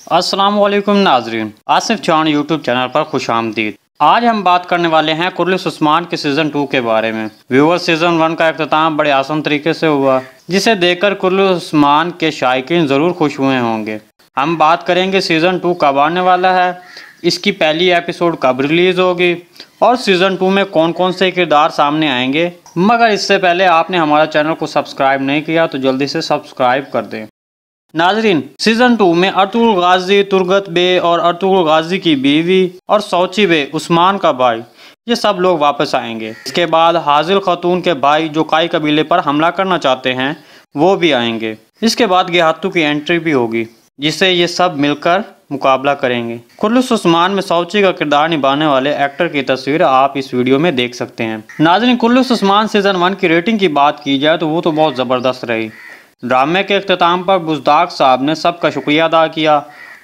अस्सलाम वालेकुम नाजरीन, आसिफ चान यूट्यूब चैनल पर खुशामदीद। आज हम बात करने वाले हैं कुर्लिस उस्मान के सीज़न 2 के बारे में। व्यूअर्स, सीज़न 1 का इख्तिताम बड़े आसान तरीके से हुआ, जिसे देखकर कुर्लिस उस्मान के शायकीन ज़रूर खुश हुए होंगे। हम बात करेंगे सीज़न 2 कब आने वाला है, इसकी पहली एपिसोड कब रिलीज़ होगी और सीज़न 2 में कौन कौन से किरदार सामने आएंगे। मगर इससे पहले आपने हमारा चैनल को सब्सक्राइब नहीं किया तो जल्दी से सब्सक्राइब कर दें। नाजरीन, सीजन 2 में अर्तुगरुल गाजी, तुरगत बे और अर्तुगरुल गाजी की बीवी और सौची बे, उस्मान का भाई, ये सब लोग वापस आएंगे। इसके बाद हाजिल खातून के भाई जो काई कबीले पर हमला करना चाहते हैं वो भी आएंगे। इसके बाद गेहातू की एंट्री भी होगी, जिससे ये सब मिलकर मुकाबला करेंगे। कुर्लिस उस्मान में सौची का किरदार निभाने वाले एक्टर की तस्वीर आप इस वीडियो में देख सकते हैं। नाजरीन, कुर्लिस उस्मान सीजन 1 की रेटिंग की बात की जाए तो वो तो बहुत ज़बरदस्त रही। ड्रामे के अख्तिताम पर बुज़दाग साहब ने सबका शुक्रिया अदा किया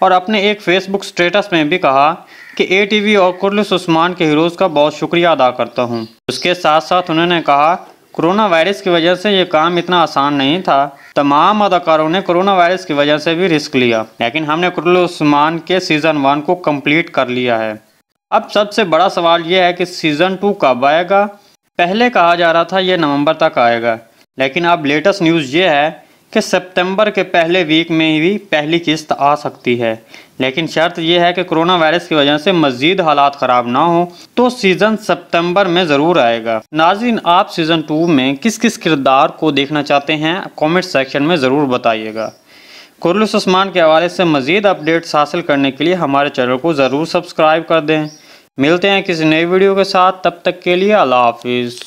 और अपने एक फेसबुक स्टेटस में भी कहा कि ATV और कुर्लिस उस्मान के हीरोज़ का बहुत शुक्रिया अदा करता हूं। उसके साथ साथ उन्होंने कहा, कोरोना वायरस की वजह से ये काम इतना आसान नहीं था। तमाम अदाकारों ने कोरोना वायरस की वजह से भी रिस्क लिया, लेकिन हमने कुर्लिस उस्मान के सीज़न 1 को कंप्लीट कर लिया है। अब सबसे बड़ा सवाल यह है कि सीज़न 2 कब आएगा। पहले कहा जा रहा था ये नवंबर तक आएगा, लेकिन अब लेटेस्ट न्यूज़ ये है कि सितंबर के पहले वीक में भी पहली किस्त आ सकती है। लेकिन शर्त यह है कि कोरोना वायरस की वजह से मज़ीद हालात ख़राब ना हो, तो सीज़न सितंबर में ज़रूर आएगा। नाज़रीन, आप सीज़न 2 में किस किस किरदार को देखना चाहते हैं कमेंट सेक्शन में ज़रूर बताइएगा। कुर्लिस उस्मान के हवाले से मज़ीद अपडेट्स हासिल करने के लिए हमारे चैनल को ज़रूर सब्सक्राइब कर दें। मिलते हैं किसी नई वीडियो के साथ, तब तक के लिए अल्लाह हाफिज़।